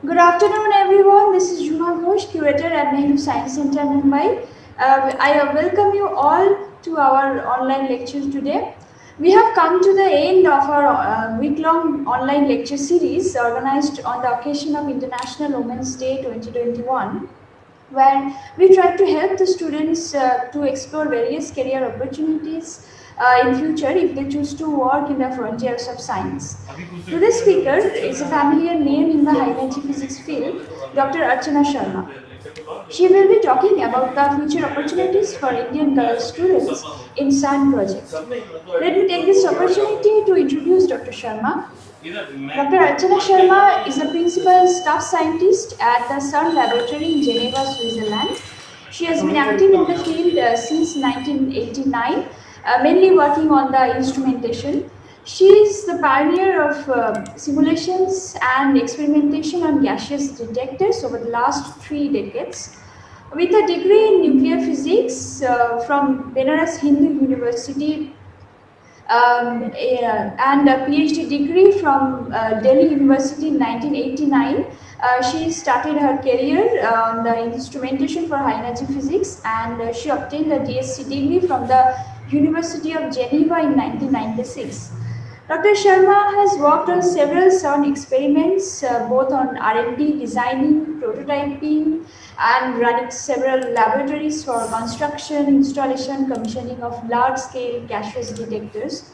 Good afternoon, everyone. This is Juma Ghosh, curator at Nehru Science Center, Mumbai. I welcome you all to our online lecture today. We have come to the end of our week-long online lecture series organized on the occasion of International Women's Day 2021, where we try to help the students to explore various career opportunities in future if they choose to work in the frontiers of science. Today's speaker is a familiar name in the high energy physics field, Dr. Archana Sharma. She will be talking about the future opportunities for Indian girl students in SAN project. Let me take this opportunity to introduce Dr. Sharma. Dr. Archana Sharma is a principal staff scientist at the CERN laboratory in Geneva, Switzerland. She has been active in the field since 1989, mainly working on the instrumentation. She is the pioneer of simulations and experimentation on gaseous detectors over the last 3 decades. With a degree in nuclear physics from Benares Hindu University and a PhD degree from Delhi University in 1989. She started her career on the instrumentation for high energy physics, and she obtained a DSc degree from the University of Geneva in 1996. Dr. Sharma has worked on several CERN experiments, both on R&D, designing, prototyping, and running several laboratories for construction, installation, commissioning of large-scale gaseous detectors.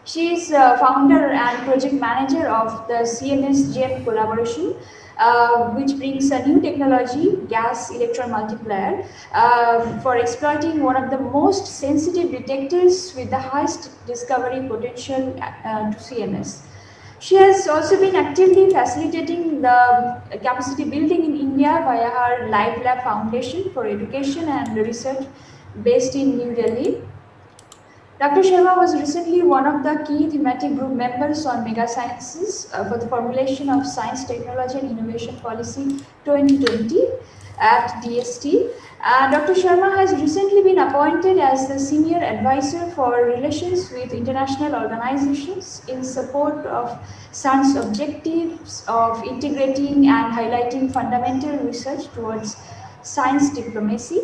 She is founder and project manager of the CNS-GEM collaboration, which brings a new technology, gas electron multiplier, for exploiting one of the most sensitive detectors with the highest discovery potential to CMS. She has also been actively facilitating the capacity building in India via her Live Lab Foundation for Education and Research based in New Delhi. Dr. Sharma was recently one of the key thematic group members on Mega Sciences for the formulation of Science, Technology and Innovation Policy 2020 at DST. Dr. Sharma has recently been appointed as the Senior Advisor for Relations with International Organizations in support of SAN's objectives of integrating and highlighting fundamental research towards science diplomacy.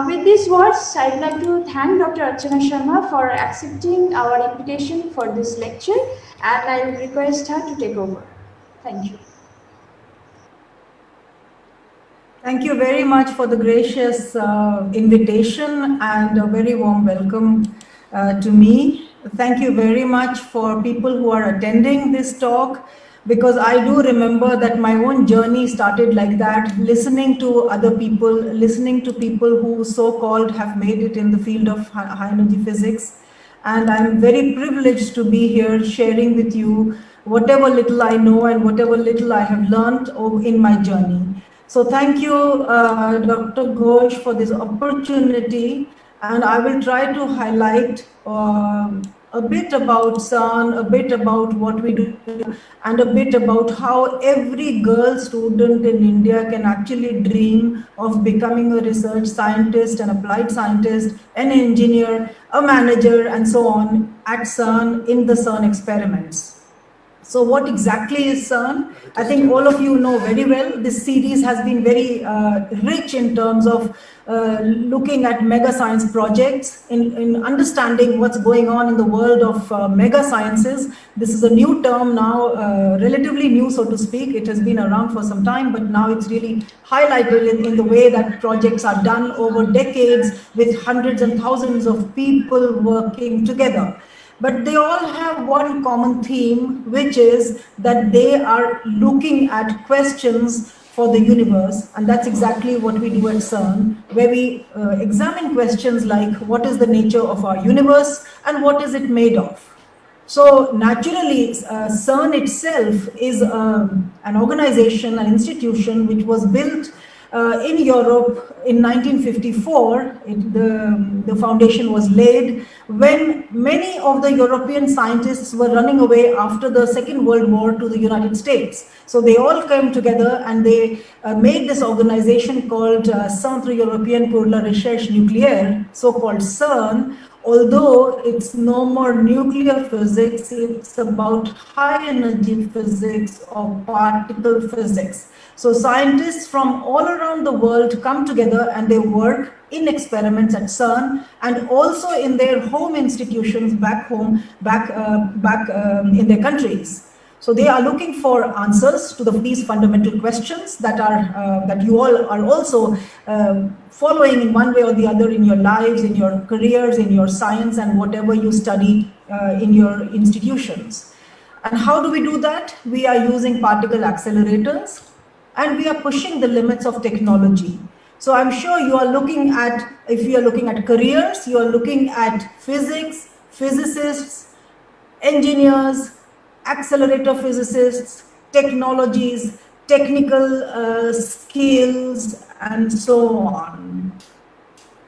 With these words, I'd like to thank Dr. Archana Sharma for accepting our invitation for this lecture, and I will request her to take over. Thank you. Thank you very much for the gracious invitation and a very warm welcome to me. Thank you very much for people who are attending this talk, because I do remember that my own journey started like that, listening to other people, listening to people who so-called have made it in the field of high energy physics. And I'm very privileged to be here sharing with you whatever little I know and whatever little I have learned in my journey. So thank you, Dr. Ghosh, for this opportunity. And I will try to highlight a bit about CERN, a bit about what we do, and a bit about how every girl student in India can actually dream of becoming a research scientist, an applied scientist, an engineer, a manager, and so on at CERN in the CERN experiments. So what exactly is CERN? I think all of you know very well. This series has been very rich in terms of looking at mega science projects, in understanding what's going on in the world of mega sciences. This is a new term now, relatively new, so to speak. It has been around for some time, but now it's really highlighted in the way that projects are done over decades with hundreds and thousands of people working together. But they all have one common theme, which is that they are looking at questions for the universe. And that's exactly what we do at CERN, where we examine questions like, what is the nature of our universe and what is it made of? So naturally, CERN itself is an organization, an institution which was built in Europe in 1954. The foundation was laid when many of the European scientists were running away after the Second World War to the United States. So they all came together and they made this organization called Centre Européen pour la Recherche Nucléaire, so-called CERN, although it's no more nuclear physics, it's about high energy physics or particle physics. So scientists from all around the world come together and they work in experiments at CERN and also in their home institutions back home, in their countries. So they are looking for answers to these fundamental questions that you all are also following in one way or the other in your lives, in your careers, in your science, and whatever you study in your institutions. And how do we do that? We are using particle accelerators, and we are pushing the limits of technology. So I'm sure you are looking at, if you are looking at careers, you are looking at physics, physicists, engineers, accelerator physicists, technologies, technical skills, and so on.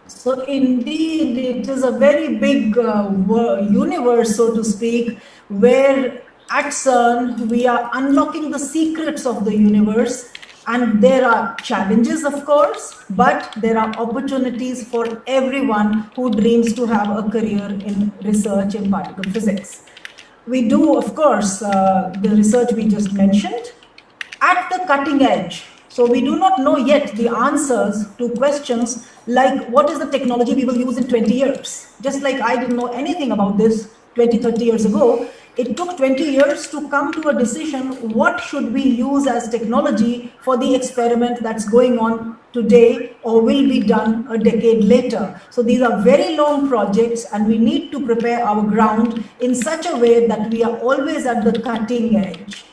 So indeed, it is a very big universe, so to speak, where at CERN, we are unlocking the secrets of the universe. And there are challenges, of course, but there are opportunities for everyone who dreams to have a career in research in particle physics. We do, of course, the research we just mentioned at the cutting edge. So we do not know yet the answers to questions like what is the technology we will use in 20 years. Just like I didn't know anything about this 20, 30 years ago, it took 20 years to come to a decision, what should we use as technology for the experiment that's going on today or will be done a decade later. So these are very long projects, and we need to prepare our ground in such a way that we are always at the cutting edge.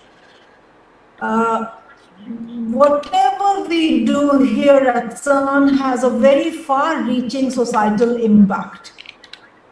Whatever we do here at CERN has a very far-reaching societal impact.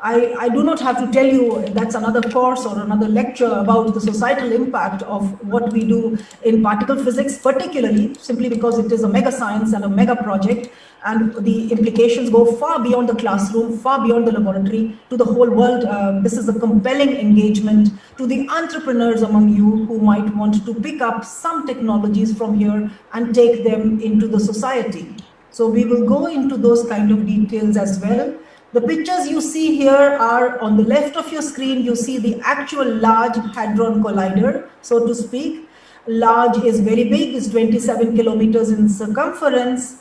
I do not have to tell you, that's another course or another lecture about the societal impact of what we do in particle physics, particularly simply because it is a mega science and a mega project, and the implications go far beyond the classroom, far beyond the laboratory, to the whole world. This is a compelling engagement to the entrepreneurs among you who might want to pick up some technologies from here and take them into the society. So we will go into those kind of details as well. The pictures you see here are on the left of your screen. You see the actual Large Hadron Collider, so to speak. Large is very big, it's 27 kilometers in circumference.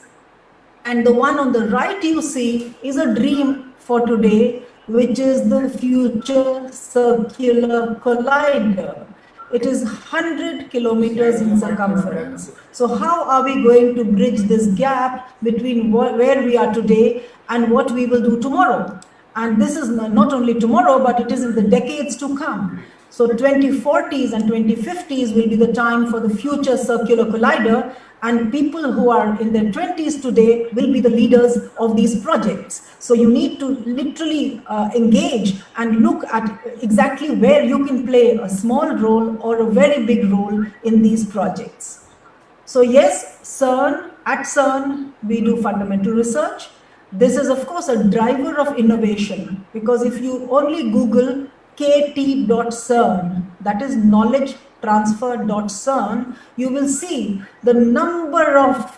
And the one on the right you see is a dream for today, which is the Future Circular Collider. It is 100 kilometers in circumference. So how are we going to bridge this gap between where we are today and what we will do tomorrow? And this is not only tomorrow, but it is in the decades to come. So 2040s and 2050s will be the time for the Future Circular Collider, and people who are in their 20s today will be the leaders of these projects. So you need to literally engage and look at exactly where you can play a small role or a very big role in these projects. So yes, at CERN, we do fundamental research. This is, of course, a driver of innovation, because if you only Google kt.cern, that is knowledge transfer.cern, you will see the number of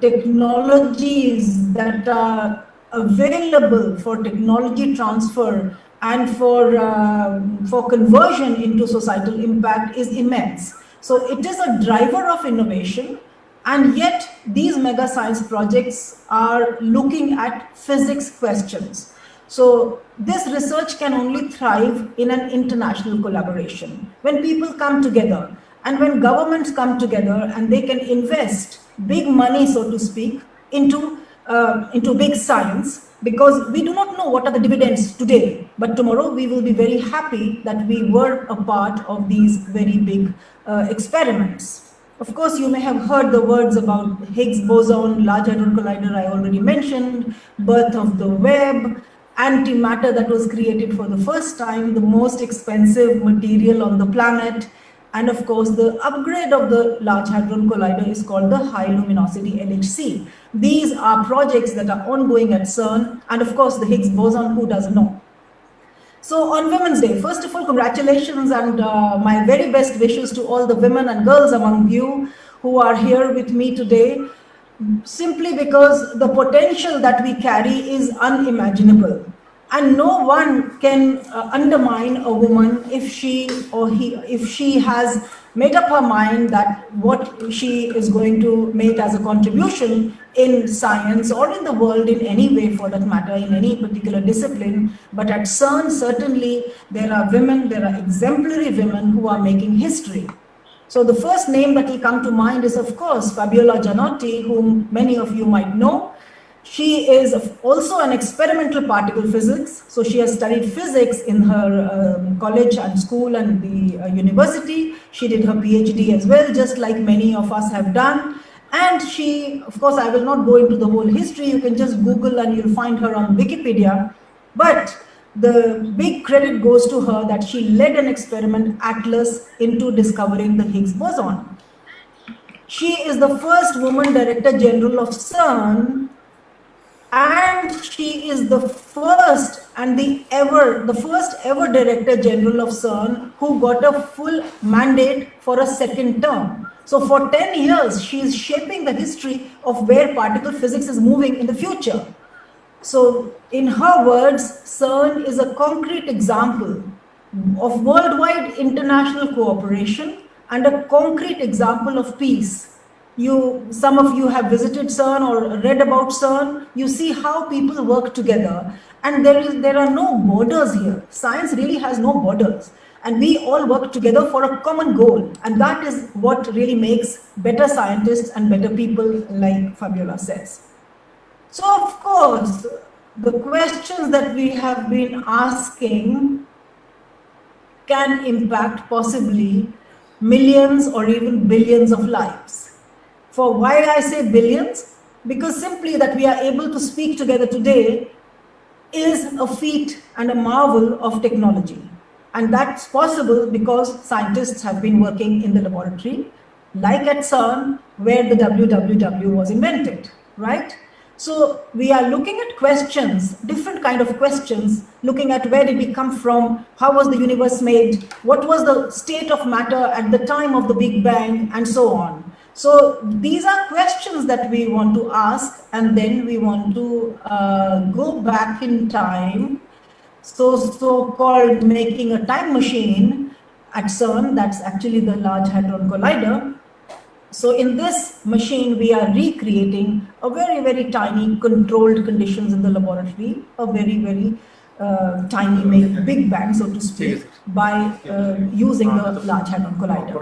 technologies that are available for technology transfer and for conversion into societal impact is immense. So it is a driver of innovation, and yet these mega science projects are looking at physics questions. So this research can only thrive in an international collaboration. When people come together and when governments come together and they can invest big money, so to speak, into big science, because we do not know what are the dividends today, but tomorrow we will be very happy that we were a part of these very big experiments. Of course, you may have heard the words about Higgs boson, Large Hadron Collider I already mentioned, birth of the web, antimatter that was created for the first time, the most expensive material on the planet, and of course the upgrade of the Large Hadron Collider is called the High Luminosity LHC. These are projects that are ongoing at CERN, and of course the Higgs boson, who doesn't know. So on Women's Day, first of all, congratulations and my very best wishes to all the women and girls among you who are here with me today, simply because the potential that we carry is unimaginable. And no one can undermine a woman if she has made up her mind that what she is going to make as a contribution in science or in the world in any way, for that matter, in any particular discipline. But at CERN, certainly there are women, there are exemplary women who are making history. So the first name that will come to mind is, of course, Fabiola Gianotti, whom many of you might know. She is also an experimental particle physics. So she has studied physics in her college and school and the university. She did her PhD as well, just like many of us have done. And she, of course, I will not go into the whole history. You can just Google and you'll find her on Wikipedia. But the big credit goes to her that she led an experiment, ATLAS, into discovering the Higgs boson. She is the first woman Director General of CERN, and she is the first ever Director General of CERN who got a full mandate for a second term. So for 10 years, she is shaping the history of where particle physics is moving in the future. So in her words, CERN is a concrete example of worldwide international cooperation and a concrete example of peace. Some of you have visited CERN or read about CERN. You see how people work together, and there are no borders here. Science really has no borders, and we all work together for a common goal, and that is what really makes better scientists and better people, like Fabiola says. So of course, the questions that we have been asking can impact possibly millions or even billions of lives. For why I say billions? Because simply that we are able to speak together today is a feat and a marvel of technology. And that's possible because scientists have been working in the laboratory, like at CERN, where the WWW was invented, right? So we are looking at questions, different kind of questions, looking at where did we come from, how was the universe made, what was the state of matter at the time of the Big Bang, and so on. So these are questions that we want to ask, and then we want to go back in time. So-called making a time machine at CERN, that's actually the Large Hadron Collider. So in this machine, we are recreating a very, very tiny controlled conditions in the laboratory, a very, very tiny Big Bang, so to speak, by using the Large Hadron Collider.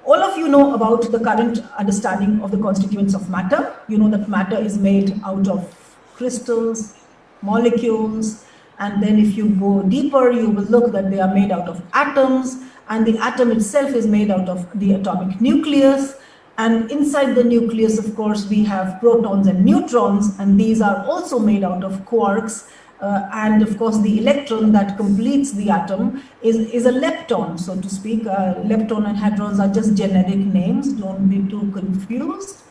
All of you know about the current understanding of the constituents of matter. You know that matter is made out of crystals, molecules, and then if you go deeper, you will look that they are made out of atoms, and the atom itself is made out of the atomic nucleus. And inside the nucleus, of course, we have protons and neutrons, and these are also made out of quarks. And of course, the electron that completes the atom is a lepton, so to speak. Lepton and hadrons are just generic names, don't be too confused.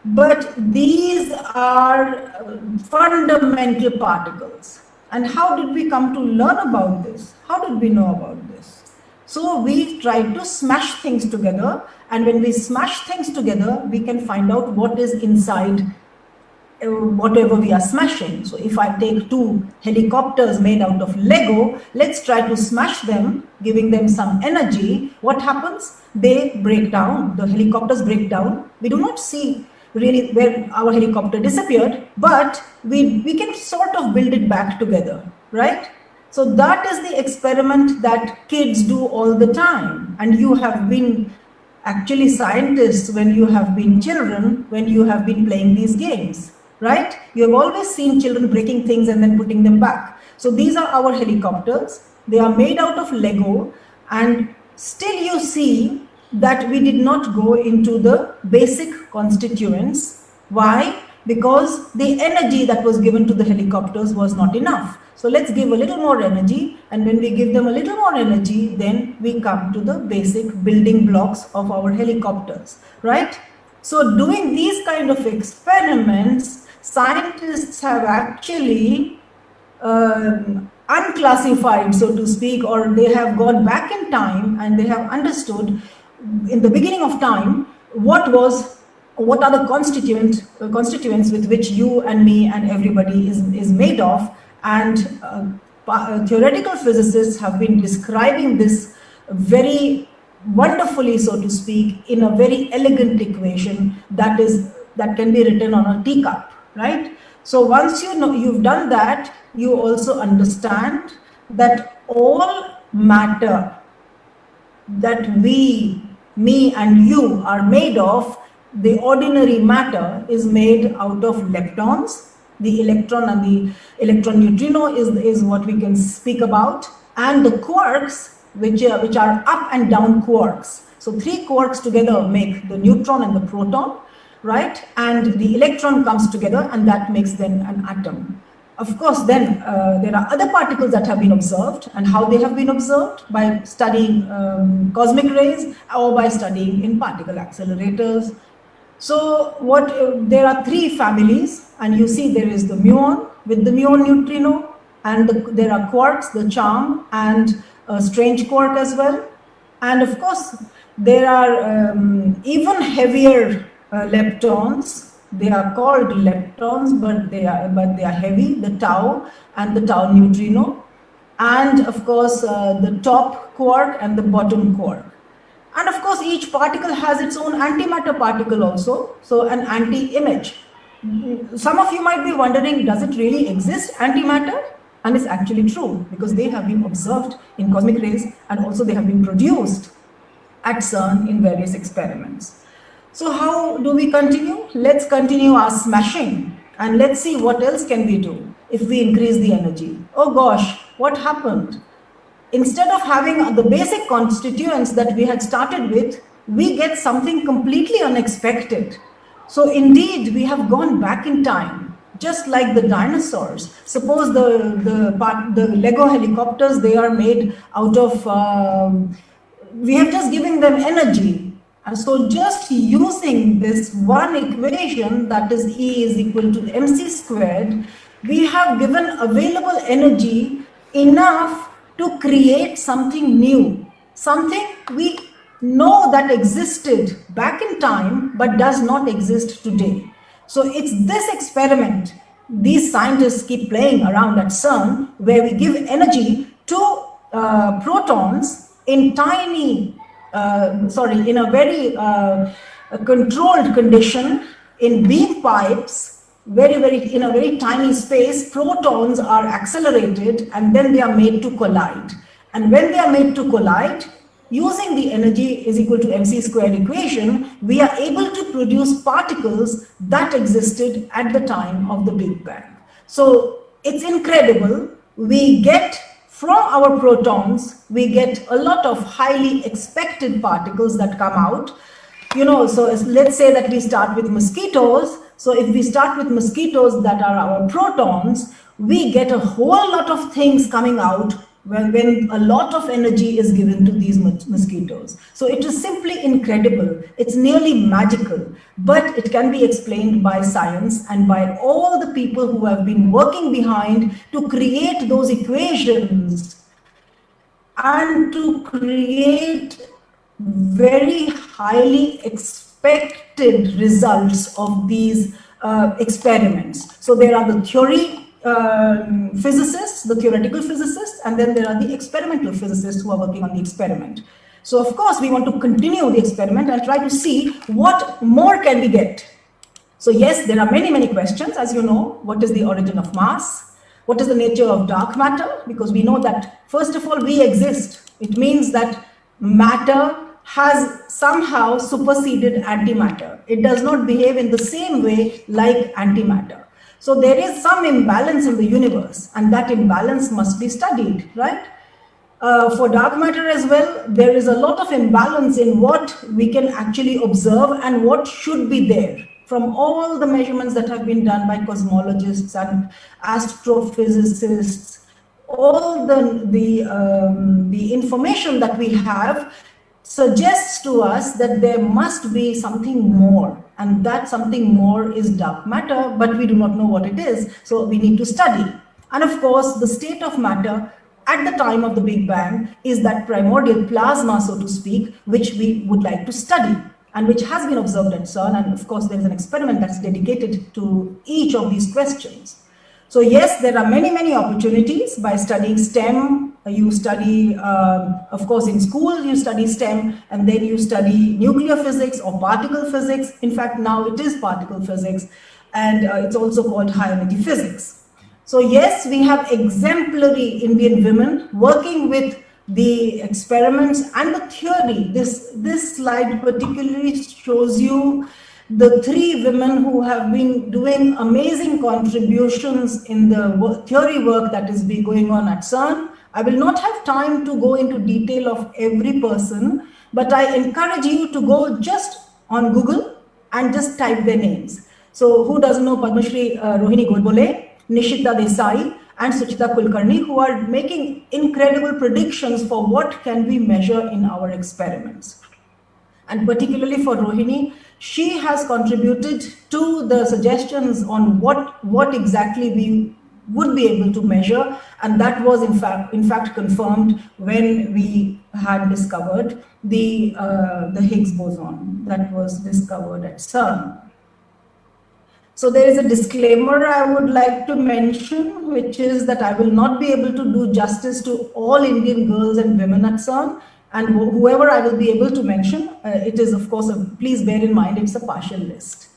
But these are fundamental particles. And how did we come to learn about this? How did we know about this? So we tried to smash things together, and when we smash things together, we can find out what is inside whatever we are smashing. So if I take two helicopters made out of Lego, let's try to smash them, giving them some energy. What happens? They break down, the helicopters break down. We do not see really where our helicopter disappeared, but we can sort of build it back together, right? So that is the experiment that kids do all the time. And you have been actually scientists when you have been children, when you have been playing these games, right? You have always seen children breaking things and then putting them back. So these are our helicopters. They are made out of Lego, and still you see that we did not go into the basic constituents. Why? Because the energy that was given to the helicopters was not enough. So let's give a little more energy, and when we give them a little more energy, then we come to the basic building blocks of our helicopters, right? So doing these kind of experiments, scientists have actually unclassified, so to speak, or they have gone back in time and they have understood in the beginning of time what are the constituents with which you and me and everybody is made of. And theoretical physicists have been describing this very wonderfully, so to speak, in a very elegant equation that can be written on a teacup, right? So once you know you've done that, you also understand that all matter that me and you are made of, the ordinary matter, is made out of leptons. The electron and the electron neutrino is what we can speak about, and the quarks, which are up and down quarks. So 3 quarks together make the neutron and the proton, right? And the electron comes together, and that makes then an atom. Of course, then there are other particles that have been observed, and how they have been observed: by studying cosmic rays or by studying in particle accelerators. So there are 3 families, and you see there is the muon with the muon neutrino, and there are quarks, the charm and a strange quark as well. And of course, there are even heavier leptons. They are called leptons, but they are heavy, the tau and the tau neutrino, and of course the top quark and the bottom quark. And of course, each particle has its own antimatter particle also, so an anti-image. Some of you might be wondering, does it really exist, antimatter? And it's actually true, because they have been observed in cosmic rays, and also they have been produced at CERN in various experiments. So how do we continue? Let's continue our smashing, and let's see what else can we do if we increase the energy. Oh gosh, what happened? Instead of having the basic constituents that we had started with, we get something completely unexpected. So indeed, we have gone back in time, just like the dinosaurs. Suppose the Lego helicopters, they are made out of, we have just given them energy. And so just using this one equation, that is E is equal to mc squared, we have given available energy enough to create something new, something we know that existed back in time but does not exist today. So it's this experiment these scientists keep playing around at CERN, where we give energy to protons in in a very controlled condition, in beam pipes, in a very tiny space. Protons are accelerated, and then they are made to collide. And when they are made to collide, using the energy is equal to mc squared equation, we are able to produce particles that existed at the time of the Big Bang. So it's incredible. We get from our protons, we get a lot of highly expected particles that come out. So let's say that we start with mosquitoes. So if we start with mosquitoes that are our protons, we get a whole lot of things coming out when a lot of energy is given to these mosquitoes. So it is simply incredible. It's nearly magical, but it can be explained by science and by all the people who have been working behind to create those equations and to create very highly expected results of these experiments. So there are the physicists, the theoretical physicists, and then there are the experimental physicists who are working on the experiment. So of course we want to continue the experiment and try to see what more can we get. So yes, there are many questions, as you know. What is the origin of mass? What is the nature of dark matter? Because we know that first of all we exist. It means that matter has somehow superseded antimatter. It does not behave in the same way like antimatter. So there is some imbalance in the universe, and that imbalance must be studied, right? For dark matter as well, there is a lot of imbalance in what we can actually observe and what should be there. From all the measurements that have been done by cosmologists and astrophysicists, all the information that we have suggests to us that there must be something more, and that something more is dark matter, but we do not know what it is, so we need to study. And of course, the state of matter at the time of the Big Bang is that primordial plasma, so to speak, which we would like to study and which has been observed at CERN. And of course, there is an experiment that's dedicated to each of these questions. So yes, there are many opportunities by studying STEM. You study, of course, in school, you study STEM, and then you study nuclear physics or particle physics. In fact, now it is particle physics, and it's also called high energy physics. So yes, we have exemplary Indian women working with the experiments and the theory. This slide particularly shows you the 3 women who have been doing amazing contributions in the theory work that is going on at CERN. I will not have time to go into detail of every person, but I encourage you to go just on Google and just type their names. So who doesn't know Padma Shri Rohini Godbole, Nishita Desai, and Suchita Kulkarni, who are making incredible predictions for what can we measure in our experiments. And particularly for Rohini, she has contributed to the suggestions on what exactly we would be able to measure, and that was in fact confirmed when we had discovered the Higgs boson that was discovered at CERN. So there is a disclaimer I would like to mention, which is that I will not be able to do justice to all Indian girls and women at CERN, and whoever I will be able to mention, it is of course, please bear in mind, it's a partial list.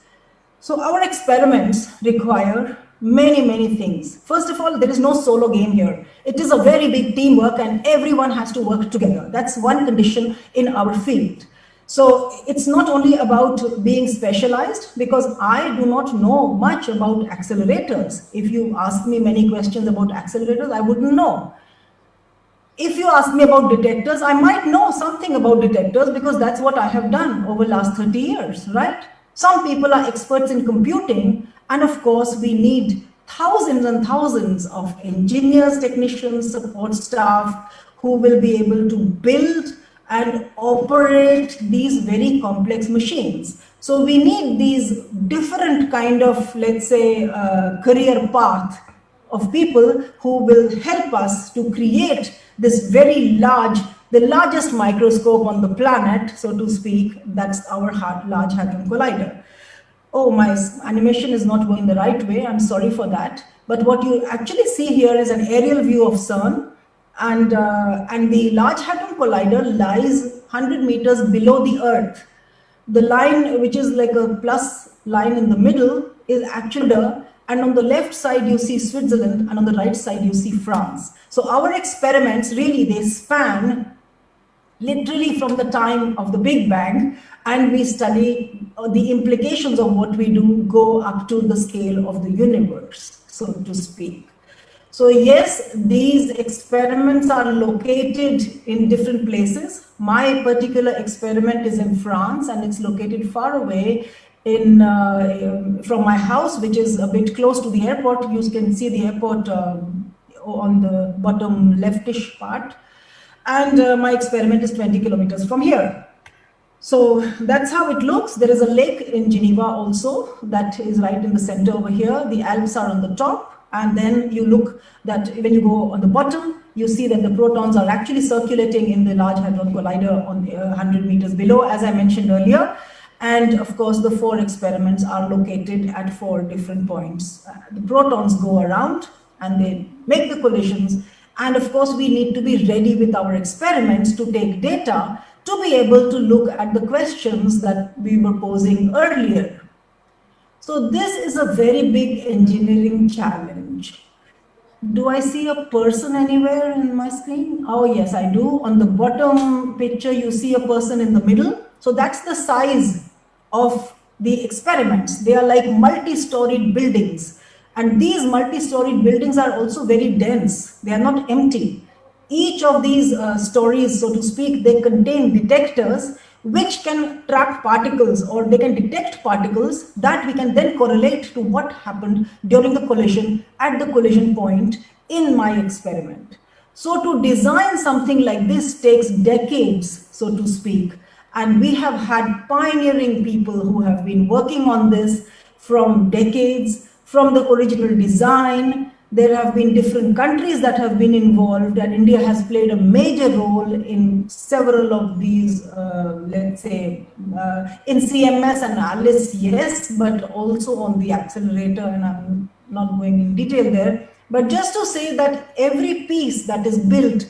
So our experiments require many things. First of all, there is no solo game here. It is a very big teamwork and everyone has to work together. That's one condition in our field. So it's not only about being specialized, because I do not know much about accelerators. If you ask me many questions about accelerators, I wouldn't know. If you ask me about detectors, I might know something about detectors because that's what I have done over the last 30 years, right? Some people are experts in computing, and of course we need thousands and thousands of engineers, technicians, support staff who will be able to build and operate these very complex machines. So we need these different kind of, let's say, career path of people who will help us to create this very large, the largest microscope on the planet, so to speak. That's our Large Hadron Collider. Oh, my animation is not going the right way. I'm sorry for that. But what you actually see here is an aerial view of CERN. And the Large Hadron Collider lies 100 meters below the Earth. The line, which is like a plus line in the middle, is actually and on the left side you see Switzerland, and on the right side you see France. So our experiments really, they span literally from the time of the Big Bang, and we study the implications of what we do go up to the scale of the universe, so to speak. So yes, these experiments are located in different places. My particular experiment is in France, and it's located far away from my house, which is a bit close to the airport. You can see the airport on the bottom leftish part. And my experiment is 20 kilometers from here. So that's how it looks. There is a lake in Geneva also that is right in the center over here. The Alps are on the top. And then you look that when you go on the bottom, you see that the protons are actually circulating in the Large Hadron Collider on 100 meters below, as I mentioned earlier. And of course, the 4 experiments are located at 4 different points. The protons go around and they make the collisions. And of course, we need to be ready with our experiments to take data to be able to look at the questions that we were posing earlier. So this is a very big engineering challenge. Do I see a person anywhere in my screen? Oh yes, I do. On the bottom picture, you see a person in the middle. So that's the size of the experiments. They are like multi-storied buildings. And these multi-storied buildings are also very dense. They are not empty. Each of these stories, so to speak, they contain detectors which can track particles, or they can detect particles that we can then correlate to what happened during the collision at the collision point in my experiment. So to design something like this takes decades, so to speak. And we have had pioneering people who have been working on this from decades, from the original design. There have been different countries that have been involved, and India has played a major role in several of these, let's say, in CMS and ALICE, yes, but also on the accelerator, and I'm not going in detail there, but just to say that every piece that is built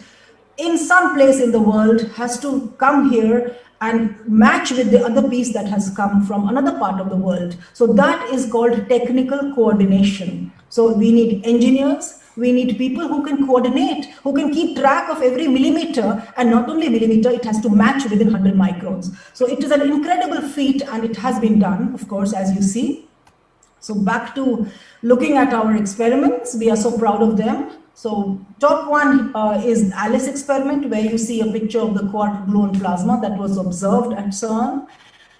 in some place in the world has to come here and match with the other piece that has come from another part of the world. So that is called technical coordination. So we need engineers, we need people who can coordinate, who can keep track of every millimeter, and not only millimeter, it has to match within 100 microns. So it is an incredible feat, and it has been done, of course, as you see. So back to looking at our experiments, we are so proud of them. So top one is ALICE experiment, where you see a picture of the quark gluon plasma that was observed at CERN.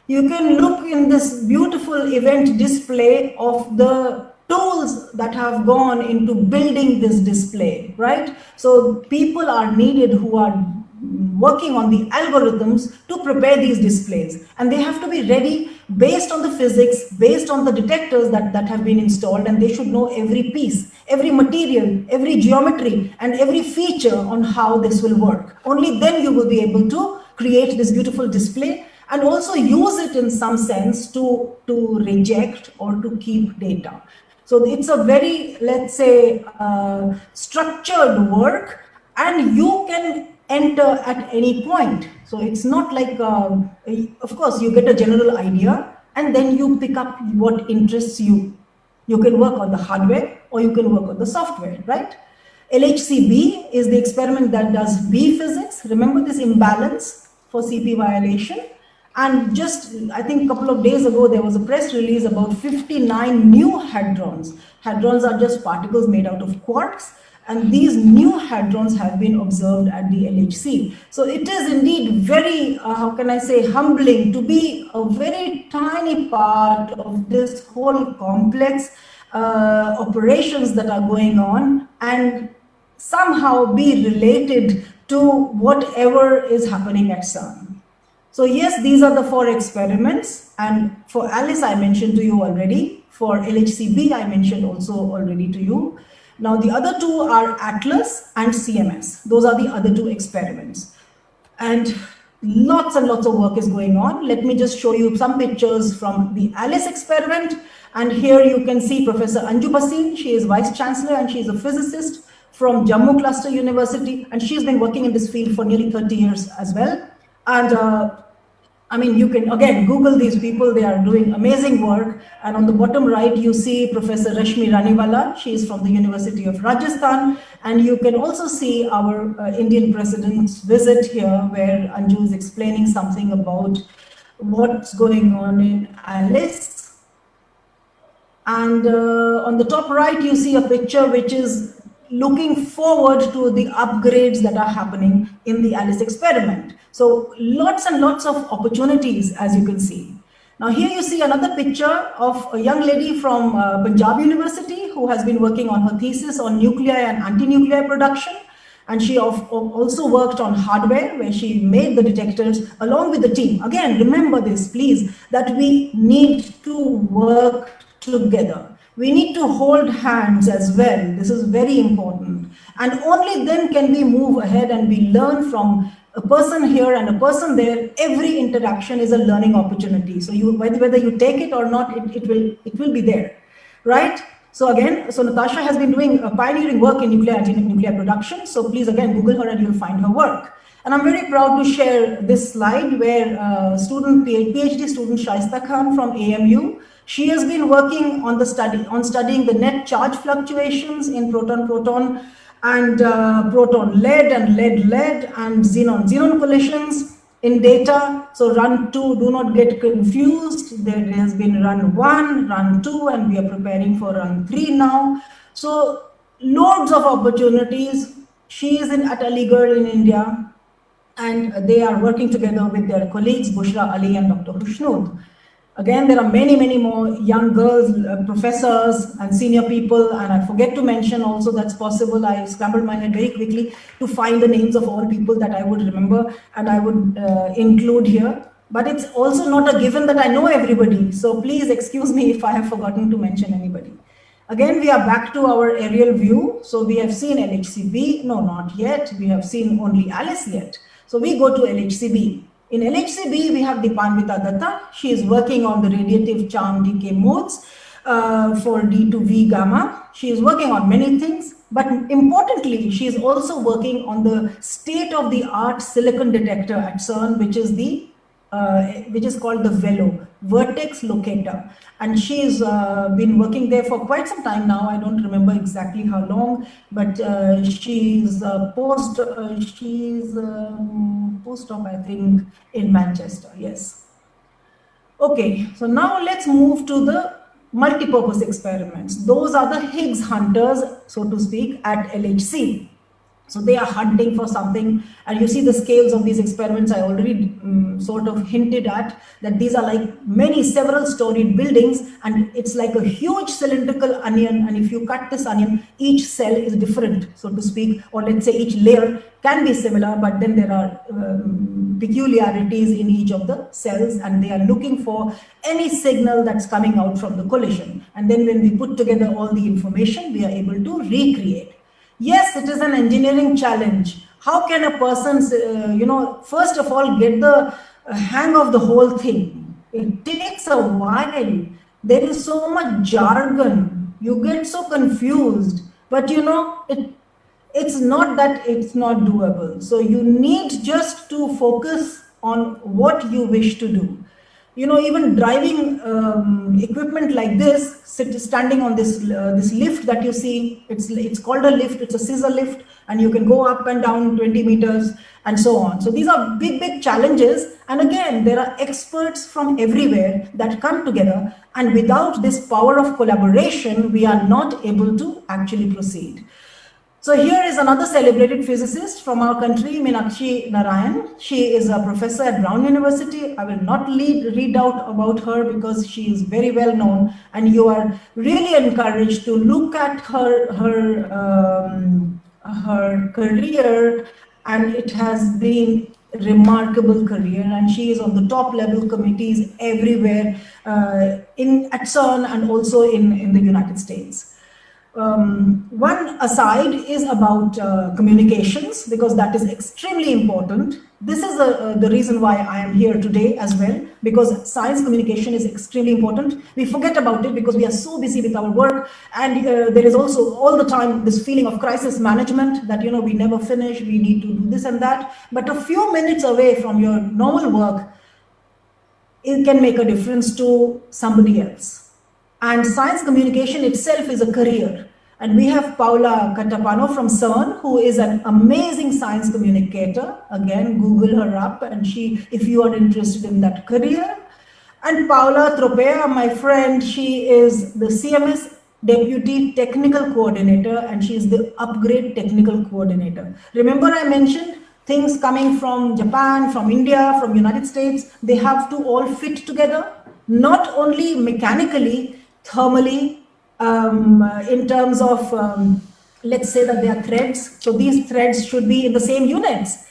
You can look in this beautiful event display of the tools that have gone into building this display, right? So people are needed who are working on the algorithms to prepare these displays, and they have to be ready based on the physics, based on the detectors that have been installed, and they should know every piece, every material, every geometry, and every feature on how this will work. Only then you will be able to create this beautiful display and also use it in some sense to reject or to keep data. So it's a very, let's say, structured work, and you can enter at any point. So it's not like, of course, you get a general idea and then you pick up what interests you. You can work on the hardware or you can work on the software, right? LHCb is the experiment that does B physics. Remember this imbalance for CP violation? And just, I think a couple of days ago, there was a press release about 59 new hadrons. Hadrons are just particles made out of quarks. And these new hadrons have been observed at the LHC. So it is indeed very, how can I say, humbling to be a very tiny part of this whole complex operations that are going on and somehow be related to whatever is happening at CERN. So yes, these are the 4 experiments, and for ALICE I mentioned to you already, for LHCb I mentioned also already to you. Now the other 2 are ATLAS and CMS. Those are the other 2 experiments. And lots and lots of work is going on. Let me just show you some pictures from the ALICE experiment. And here you can see Professor Anju Bhasin. She is Vice Chancellor and she is a physicist from Jammu Cluster University. And she's been working in this field for nearly 30 years as well. And I mean, you can, again, Google these people. They are doing amazing work. And on the bottom right, you see Professor Rashmi Raniwala. She is from the University of Rajasthan. And you can also see our Indian President's visit here, where Anju is explaining something about what's going on in ALICE. And on the top right, you see a picture which is looking forward to the upgrades that are happening in the ALICE experiment. So lots and lots of opportunities, as you can see. Now here you see another picture of a young lady from Punjab University who has been working on her thesis on nuclei and anti-nuclei production. And she also worked on hardware, where she made the detectors along with the team. Again, remember this, please, that we need to work together. We need to hold hands as well. This is very important. And only then can we move ahead and we learn from a person here and a person there. Every interaction is a learning opportunity. So whether you take it or not, it will be there, right? So again, Natasha has been doing pioneering work in nuclear anti-nuclear production. So please, again, Google her and you'll find her work. And I'm very proud to share this slide where PhD student Shaista Khan from AMU, she has been working on studying the net charge fluctuations in proton-proton and proton-lead and lead-lead and xenon-xenon collisions in data. So run 2, do not get confused. There has been run 1, run 2, and we are preparing for run 3 now. So loads of opportunities. She is at Aligarh in India, and they are working together with their colleagues, Bushra Ali and Dr. Hushnood. Again, there are many, many more young girls, professors and senior people, and I forget to mention also that's possible. I scrambled my head very quickly to find the names of all people that I would remember and I would include here. But it's also not a given that I know everybody. So please excuse me if I have forgotten to mention anybody. Again, we are back to our aerial view. So we have seen LHCb. No, not yet. We have seen only ALICE yet. So we go to LHCb. In LHCb, we have Dipanvita Datta. She is working on the radiative charm decay modes. for D2V gamma. She is working on many things, but importantly, she is also working on the state-of-the-art silicon detector at CERN, which is called the VELO, Vertex Locator. And she's been working there for quite some time now. I don't remember exactly how long, but she's postdoc, I think, in Manchester, yes. Okay, so now let's move to the multi-purpose experiments. Those are the Higgs hunters, so to speak, at LHC. So they are hunting for something, and you see the scales of these experiments. I already sort of hinted at that these are like several storied buildings, and it's like a huge cylindrical onion, and if you cut this onion, each cell is different, so to speak, or let's say each layer can be similar, but then there are peculiarities in each of the cells, and they are looking for any signal that's coming out from the collision. And then when we put together all the information, we are able to recreate. Yes, it is an engineering challenge. How can a person, first of all, get the hang of the whole thing? It takes a while. There is so much jargon. You get so confused. But it's not that it's not doable. So you need just to focus on what you wish to do. Even driving equipment like this, standing on this lift that you see, it's called a lift, it's a scissor lift, and you can go up and down 20 meters and so on. So these are big challenges. And again, there are experts from everywhere that come together. And without this power of collaboration, we are not able to actually proceed. So here is another celebrated physicist from our country, Meenakshi Narayan. She is a professor at Brown University. I will not read out about her because she is very well known, and you are really encouraged to look at her career, and it has been a remarkable career, and she is on the top level committees everywhere at CERN and also in the United States. One aside is about communications, because that is extremely important. This is the reason why I am here today as well, because science communication is extremely important. We forget about it because we are so busy with our work, and there is also all the time this feeling of crisis management that we never finish, we need to do this and that. But a few minutes away from your normal work, it can make a difference to somebody else. And science communication itself is a career. And we have Paola Catapano from CERN, who is an amazing science communicator. Again, Google her up, and if you are interested in that career. And Paola Tropea, my friend, she is the CMS Deputy Technical Coordinator, and she is the Upgrade Technical Coordinator. Remember I mentioned things coming from Japan, from India, from United States, they have to all fit together, not only mechanically, thermally, in terms of, let's say that they are threads. So these threads should be in the same units.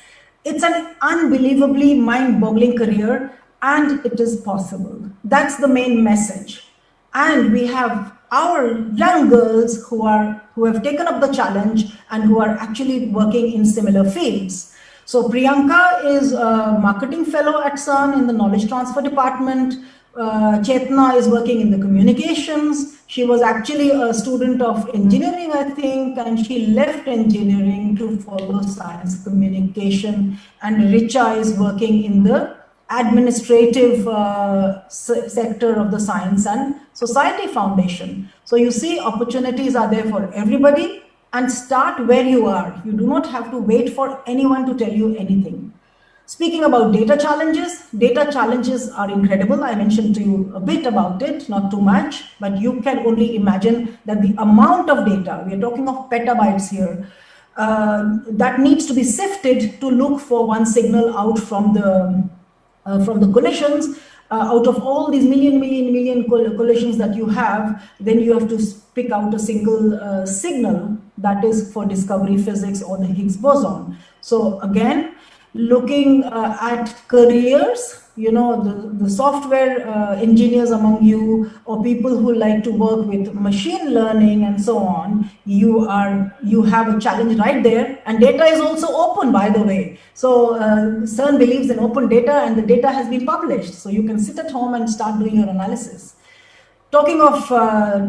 It's an unbelievably mind-boggling career, and it is possible. That's the main message. And we have our young girls who have taken up the challenge and who are actually working in similar fields. So Priyanka is a marketing fellow at CERN in the knowledge transfer department. Chetna is working in the communications. She was actually a student of engineering, I think, and she left engineering to follow science communication. And Richa is working in the administrative sector of the Science and Society Foundation. So you see, opportunities are there for everybody, and start where you are. You do not have to wait for anyone to tell you anything. Speaking about data challenges are incredible. I mentioned to you a bit about it, not too much, but you can only imagine that the amount of data, we are talking of petabytes here, that needs to be sifted to look for one signal out from the collisions. Out of all these million collisions that you have, then you have to pick out a single signal that is for discovery physics or the Higgs boson. So again, looking at careers, the software engineers among you, or people who like to work with machine learning and so on, you have a challenge right there. And data is also open, by the way. So CERN believes in open data, and the data has been published. So you can sit at home and start doing your analysis. Talking of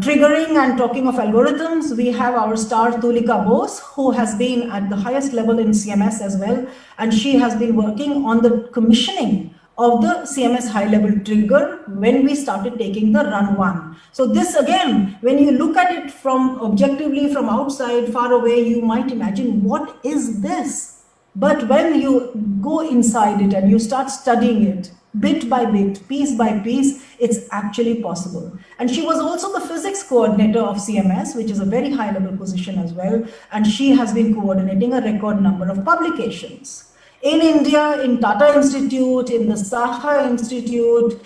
triggering and talking of algorithms, we have our star Tulika Bose, who has been at the highest level in CMS as well. And she has been working on the commissioning of the CMS high-level trigger when we started taking the run one. So this again, when you look at it from objectively from outside, far away, you might imagine, what is this? But when you go inside it and you start studying it, bit by bit, piece by piece, it's actually possible. And she was also the physics coordinator of CMS, which is a very high level position as well. And she has been coordinating a record number of publications. In India, in Tata Institute, in the Saha Institute,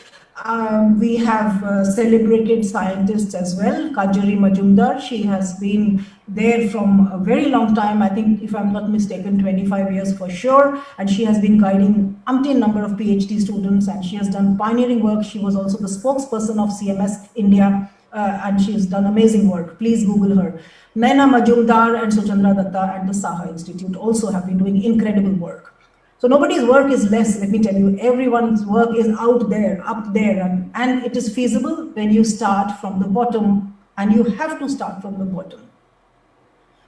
we have celebrated scientists as well. Kajari Majumdar, she has been there from a very long time, I think, if I'm not mistaken, 25 years for sure. And she has been guiding umpteen number of PhD students, and she has done pioneering work. She was also the spokesperson of CMS India, and she has done amazing work. Please Google her. Naina Majumdar and Suchandra Datta at the Saha Institute also have been doing incredible work. So nobody's work is less, let me tell you. Everyone's work is out there, up there, and it is feasible when you start from the bottom, and you have to start from the bottom.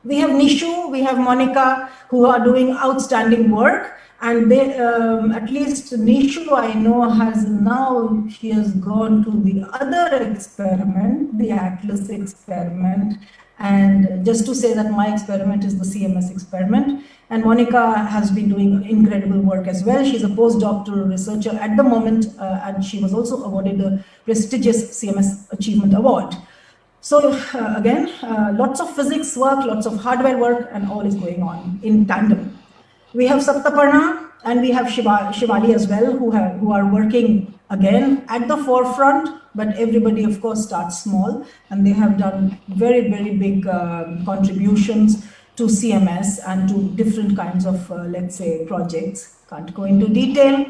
We have Nishu, we have Monica, who are doing outstanding work, and they, at least Nishu, I know, has now, she has gone to the other experiment, the Atlas experiment. And just to say that my experiment is the CMS experiment. And Monica has been doing incredible work as well. She's a postdoctoral researcher at the moment, and she was also awarded the prestigious CMS Achievement Award. So again, lots of physics work, lots of hardware work, and all is going on in tandem. We have Saptaparna and we have Shivali as well, who are working again at the forefront, but everybody of course starts small, and they have done very, very big contributions to CMS and to different kinds of, let's say, projects. Can't go into detail.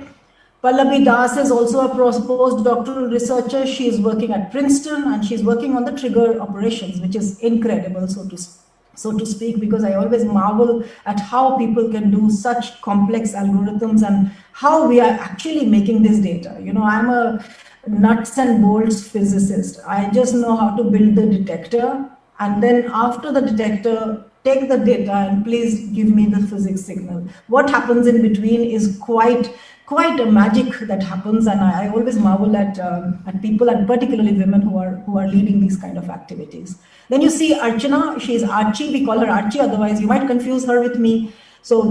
Pallavi Das is also a postdoctoral researcher. She is working at Princeton, and she's working on the trigger operations, which is incredible, so to speak, because I always marvel at how people can do such complex algorithms and how we are actually making this data. You know, I'm a nuts and bolts physicist. I just know how to build the detector, and then after the detector, take the data and please give me the physics signal. What happens in between is quite a magic that happens, and I always marvel at people, and particularly women who are leading these kind of activities. Then you see Archana, she's Archie, we call her Archie, otherwise you might confuse her with me. So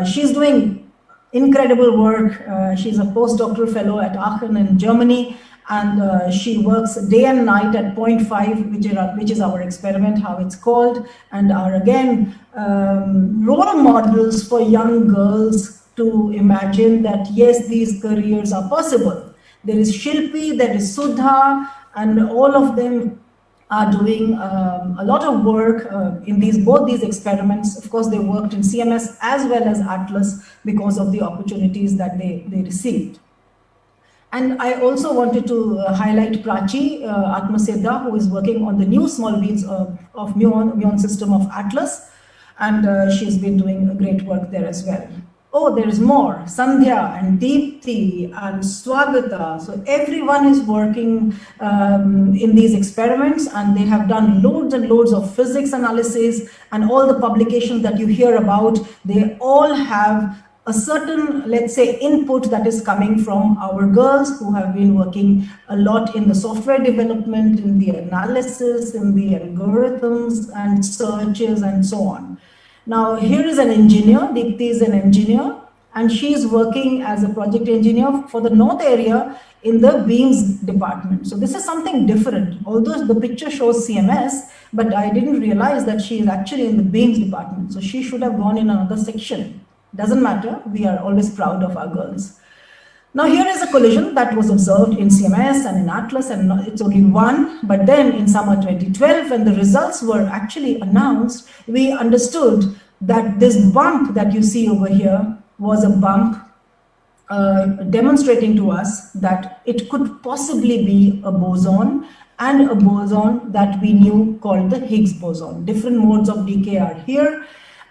she's doing incredible work. She's a postdoctoral fellow at Aachen in Germany, and she works day and night at Point 5, which is our experiment, how it's called, and are again role models for young girls to imagine that yes, these careers are possible. There is Shilpi, there is Sudha, and all of them are doing a lot of work in both these experiments. Of course, they worked in CMS as well as Atlas because of the opportunities that they received. And I also wanted to highlight Prachi Atmasedha, who is working on the new small beads of muon system of Atlas, and she's been doing great work there as well. Oh, there is more. Sandhya and Deepthi and Swagata. So everyone is working in these experiments, and they have done loads and loads of physics analysis, and all the publications that you hear about, they all have a certain, let's say, input that is coming from our girls who have been working a lot in the software development, in the analysis, in the algorithms and searches and so on. Now, here is an engineer. Deepthi is an engineer, and she is working as a project engineer for the North area in the beams department. So this is something different. Although the picture shows CMS, but I didn't realize that she is actually in the beams department. So she should have gone in another section. Doesn't matter. We are always proud of our girls. Now, here is a collision that was observed in CMS and in Atlas, and it's only one. But then in summer 2012, when the results were actually announced, we understood that this bump that you see over here was a bump demonstrating to us that it could possibly be a boson, and a boson that we knew called the Higgs boson. Different modes of decay are here.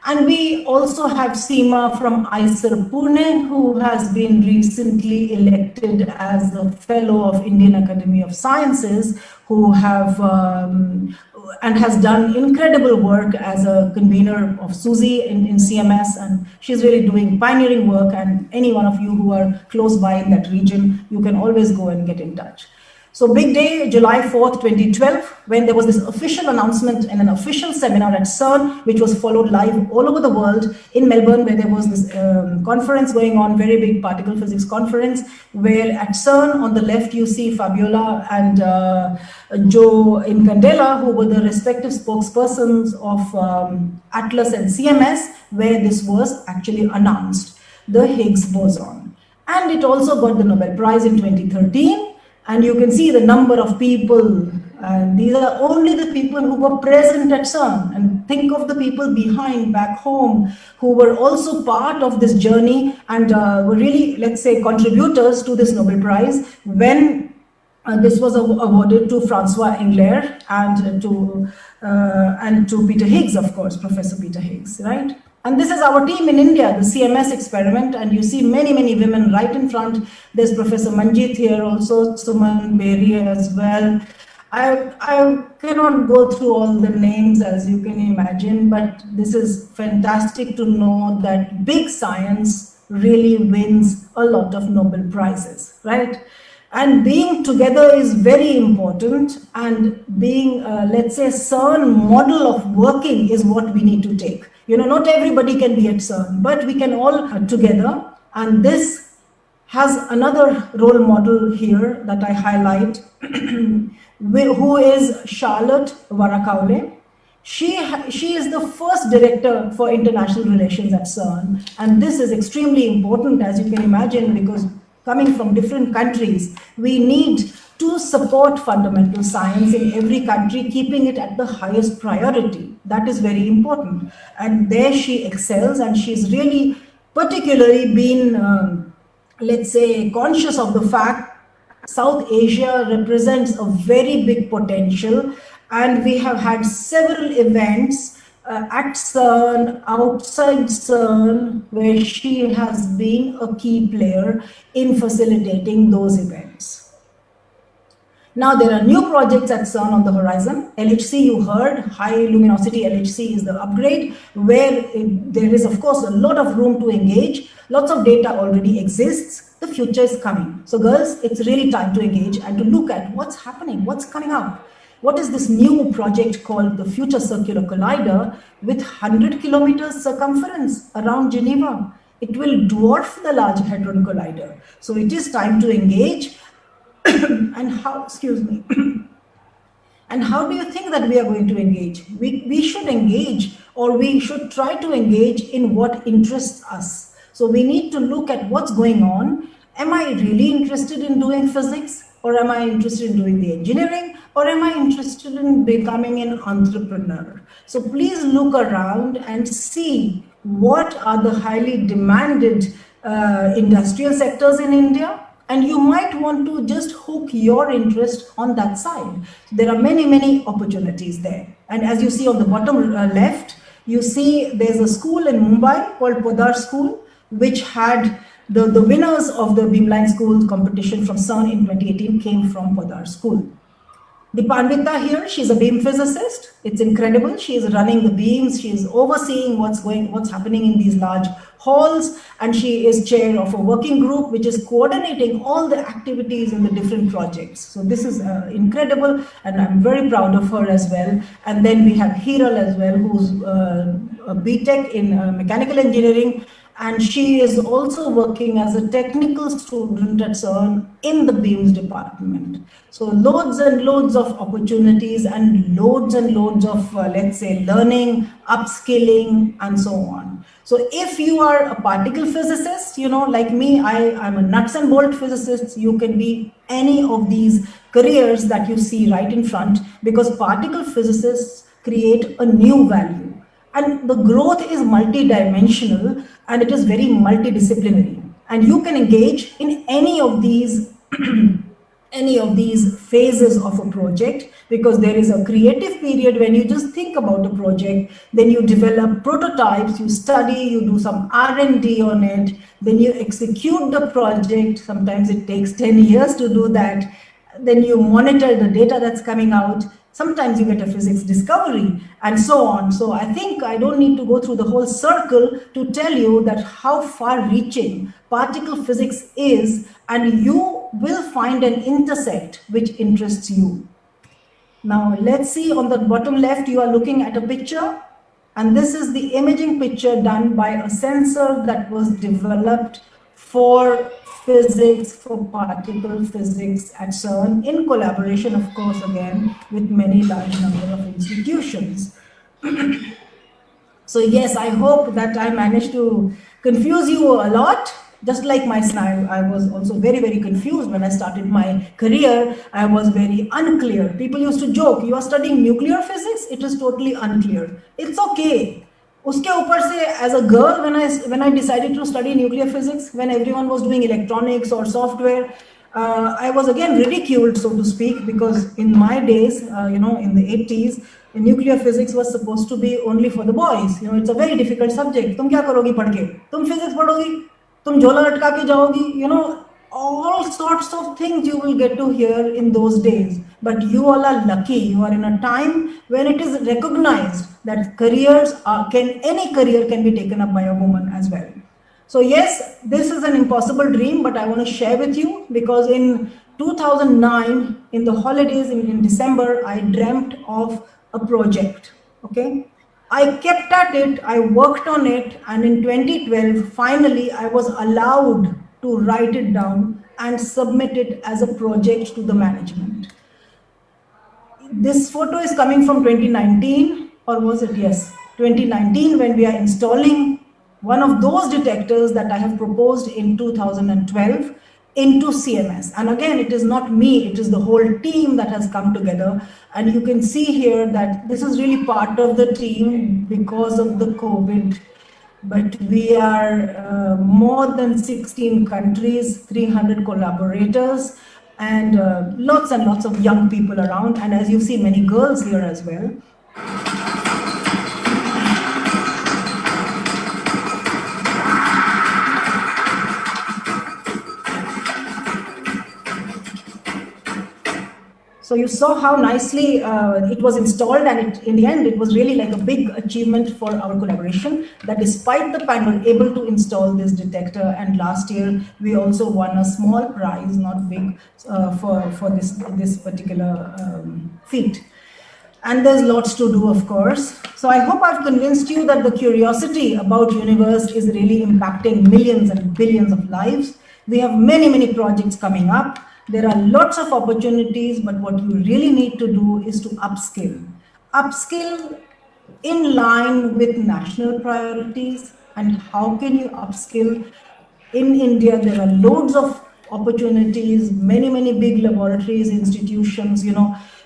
And we also have Seema from IISER Pune, who has been recently elected as a fellow of Indian Academy of Sciences, who have and has done incredible work as a convener of SUSI in CMS, and she's really doing pioneering work. And any one of you who are close by in that region, you can always go and get in touch. So big day, July 4th, 2012, when there was this official announcement and an official seminar at CERN, which was followed live all over the world in Melbourne, where there was this conference going on, very big particle physics conference, where at CERN on the left, you see Fabiola and Joe Incandela, who were the respective spokespersons of Atlas and CMS, where this was actually announced, the Higgs boson. And it also got the Nobel Prize in 2013. And you can see the number of people, and these are only the people who were present at CERN. And think of the people behind, back home, who were also part of this journey and were really, let's say, contributors to this Nobel Prize when this was awarded to Francois Englert and to Peter Higgs, of course, Professor Peter Higgs, right? And this is our team in India, the CMS experiment, and you see many, many women right in front. There's Professor Manjit here also, Suman Beri as well. I cannot go through all the names as you can imagine, but this is fantastic to know that big science really wins a lot of Nobel Prizes, right? And being together is very important, and being, let's say, CERN model of working is what we need to take. You know, not everybody can be at CERN, but we can all together. And this has another role model here that I highlight, who is Charlotte Varakaule. She is the first director for international relations at CERN. And this is extremely important, as you can imagine, because coming from different countries, we need to support fundamental science in every country, keeping it at the highest priority. That is very important. And there she excels, and she's really particularly been, let's say, conscious of the fact South Asia represents a very big potential. And we have had several events at CERN, outside CERN, where she has been a key player in facilitating those events. Now there are new projects at CERN on the horizon. LHC, you heard, high luminosity LHC is the upgrade, where there is of course a lot of room to engage. Lots of data already exists. The future is coming. So girls, it's really time to engage and to look at what's happening, what's coming up. What is this new project called the Future Circular Collider with 100 kilometers circumference around Geneva? It will dwarf the Large Hadron Collider. So it is time to engage. And how, excuse me, and how do you think that we are going to engage? We should engage, or we should try to engage in what interests us. So we need to look at what's going on. Am I really interested in doing physics? Or am I interested in doing the engineering? Or am I interested in becoming an entrepreneur? So please look around and see what are the highly demanded industrial sectors in India. And you might want to just hook your interest on that side. There are many, many opportunities there. And as you see on the bottom left, you see there's a school in Mumbai called Podar School, which had the winners of the Beamline School competition from CERN in 2018 came from Podar School. Dipanvita here, she's a beam physicist. It's incredible. She is running the beams. She is overseeing what's happening in these large halls, and she is chair of a working group which is coordinating all the activities in the different projects. So this is incredible, and I'm very proud of her as well. And then we have Hiral as well, who's a BTech in mechanical engineering, and she is also working as a technical student at CERN in the beams department. So loads and loads of opportunities and loads of, let's say, learning, upskilling, and so on. So if you are a particle physicist, you know, like me, I'm a nuts and bolt physicist. You can be any of these careers that you see right in front, because particle physicists create a new value. And the growth is multidimensional, and it is very multidisciplinary. And you can engage in any of these any of these phases of a project, because there is a creative period when you just think about a project, then you develop prototypes, you study, you do some R&D on it, then you execute the project. Sometimes it takes 10 years to do that. Then you monitor the data that's coming out. Sometimes you get a physics discovery, and so on. So I think I don't need to go through the whole circle to tell you that how far-reaching particle physics is, and you will find an intersect which interests you. Now, let's see, on the bottom left, you are looking at a picture, and this is the imaging picture done by a sensor that was developed for physics, for particle physics at CERN, in collaboration, of course, again, with many large number of institutions. So yes, I hope that I managed to confuse you a lot. Just like my son, I was also very, very confused when I started my career. I was very unclear. People used to joke, you are studying nuclear physics? It is totally unclear. It's okay. Uske upar se, as a girl, when I decided to study nuclear physics, when everyone was doing electronics or software, I was again ridiculed, so to speak, because in my days, in the 80s, nuclear physics was supposed to be only for the boys. It's a very difficult subject. तुम क्या करोगी पढ़ के? तुम physics पढ़ोगी? तुम झोला लटका के जाओगी? All sorts of things you will get to hear in those days. But you all are lucky. You are in a time when it is recognized that any career can be taken up by a woman as well. So yes, this is an impossible dream, but I want to share with you, because in 2009, in the holidays in December, I dreamt of a project, okay? I kept at it, I worked on it, and in 2012, finally, I was allowed to write it down and submit it as a project to the management. This photo is coming from 2019, or was it? Yes, 2019, when we are installing one of those detectors that I have proposed in 2012 into CMS. And again, it is not me, it is the whole team that has come together. And you can see here that this is really part of the team because of the COVID. But we are more than 16 countries, 300 collaborators, and lots of young people around. And as you see, many girls here as well. So you saw how nicely it was installed, and in the end, it was really like a big achievement for our collaboration, that despite the pandemic, we were able to install this detector. And last year, we also won a small prize, not big, for this particular feat. And there's lots to do, of course. So I hope I've convinced you that the curiosity about universe is really impacting millions and billions of lives. We have many, many projects coming up. There are lots of opportunities, but what you really need to do is to upskill. Upskill in line with national priorities. And how can you upskill? In India, there are loads of opportunities, many, many big laboratories, institutions,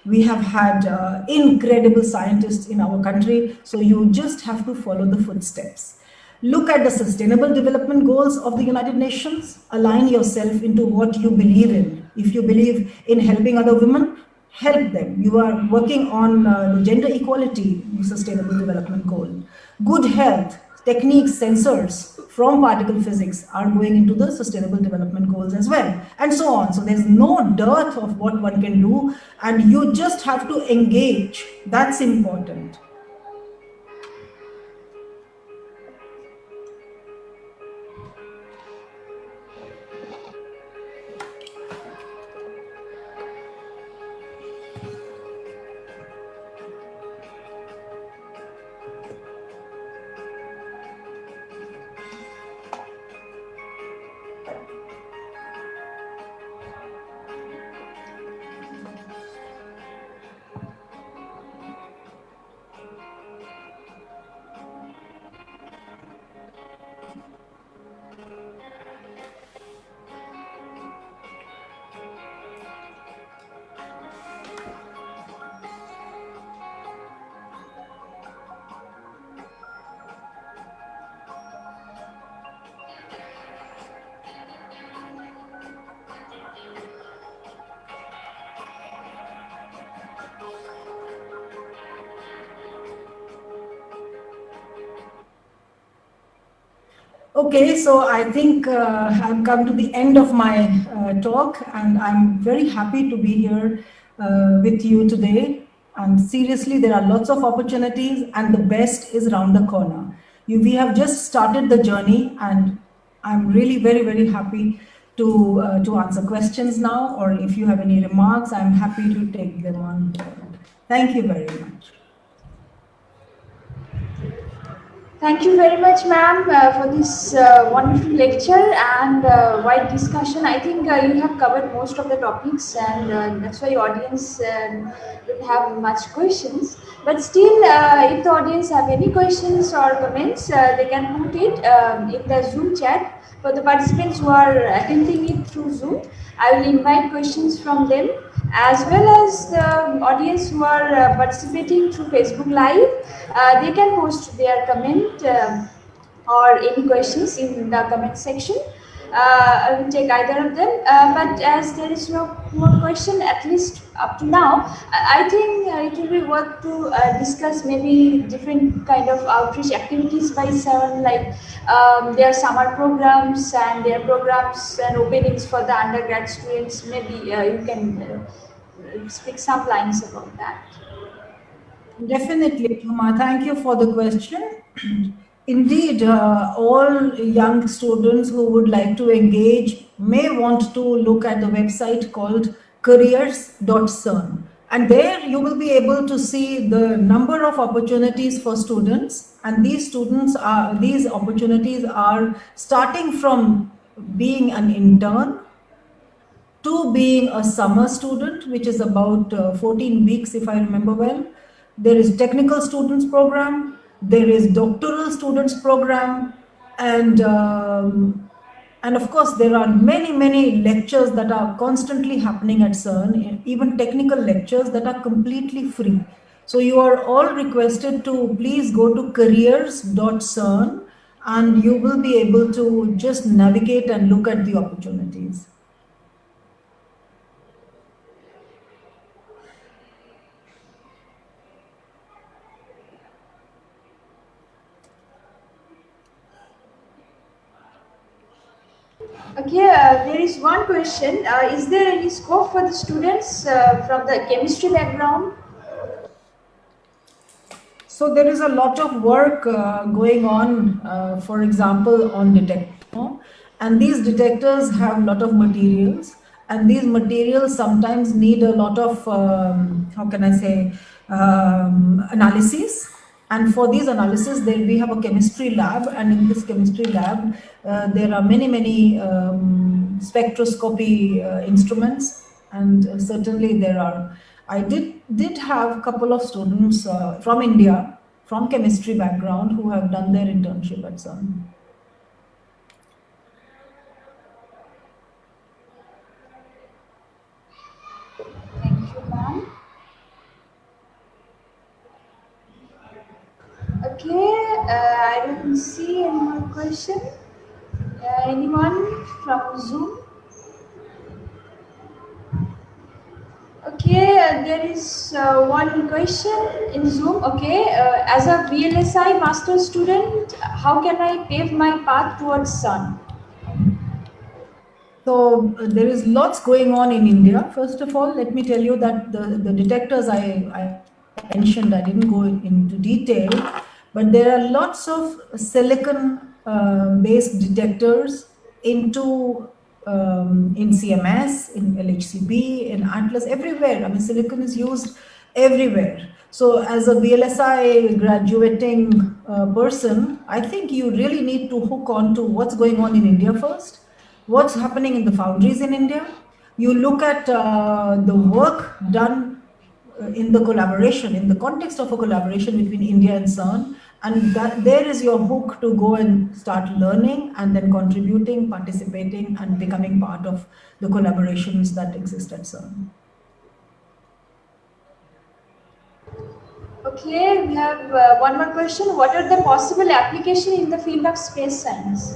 we have had incredible scientists in our country. So you just have to follow the footsteps. Look at the Sustainable Development Goals of the United Nations. Align yourself into what you believe in. If you believe in helping other women, help them. You are working on the gender equality, Sustainable Development Goal. Good health, techniques, sensors from particle physics are going into the Sustainable Development Goals as well, and so on. So there's no dearth of what one can do, and you just have to engage. That's important. Okay, so I think I've come to the end of my talk, and I'm very happy to be here with you today. And seriously, there are lots of opportunities, and the best is around the corner. We have just started the journey, and I'm really very, very happy to answer questions now, or if you have any remarks, I'm happy to take them on board. Thank you very much. Thank you very much, ma'am, for this wonderful lecture and wide discussion. I think you have covered most of the topics, and that's why audience don't have much questions. But still, if the audience have any questions or comments, they can put it in the Zoom chat. For the participants who are attending it through Zoom, I will invite questions from them, as well as the audience who are participating through Facebook Live. They can post their comment or any questions in the comment section. I will take either of them. But as there is no more question, at least up to now, I think it will be worth to discuss maybe different kind of outreach activities by CERN, like their summer programs and their programs and openings for the undergrad students. Maybe you can speak some lines about that. Definitely, Huma. Thank you for the question. Indeed, all young students who would like to engage may want to look at the website called careers.cern. And there you will be able to see the number of opportunities for students. And these opportunities are starting from being an intern to being a summer student, which is about 14 weeks, if I remember well. There is technical students program, there is doctoral students program, and of course, there are many, many lectures that are constantly happening at CERN, even technical lectures that are completely free. So you are all requested to please go to careers.cern, and you will be able to just navigate and look at the opportunities. Okay, there is one question. Is there any scope for the students from the chemistry background? So there is a lot of work going on, for example, on detector, and these detectors have a lot of materials, and these materials sometimes need a lot of, how can I say, analysis. And for these analysis, we have a chemistry lab, and in this chemistry lab, there are many, many spectroscopy instruments, and certainly there are. I did have a couple of students from India, from chemistry background, who have done their internship at CERN. Thank you, ma'am. Okay, I don't see any more question. Anyone from Zoom? Okay, there is one question in Zoom. Okay, as a VLSI master student, how can I pave my path towards CERN? So there is lots going on in India. First of all, let me tell you that the detectors I mentioned, I didn't go into detail, but there are lots of silicon based detectors in CMS, in LHCb, in Atlas, everywhere. I mean, silicon is used everywhere. So as a VLSI graduating person, I think you really need to hook on to what's going on in India first, what's happening in the foundries in India. You look at the work done in the collaboration, in the context of a collaboration between India and CERN, and there is your hook to go and start learning and then contributing, participating, and becoming part of the collaborations that exist at CERN. Okay, we have one more question. What are the possible applications in the field of space science?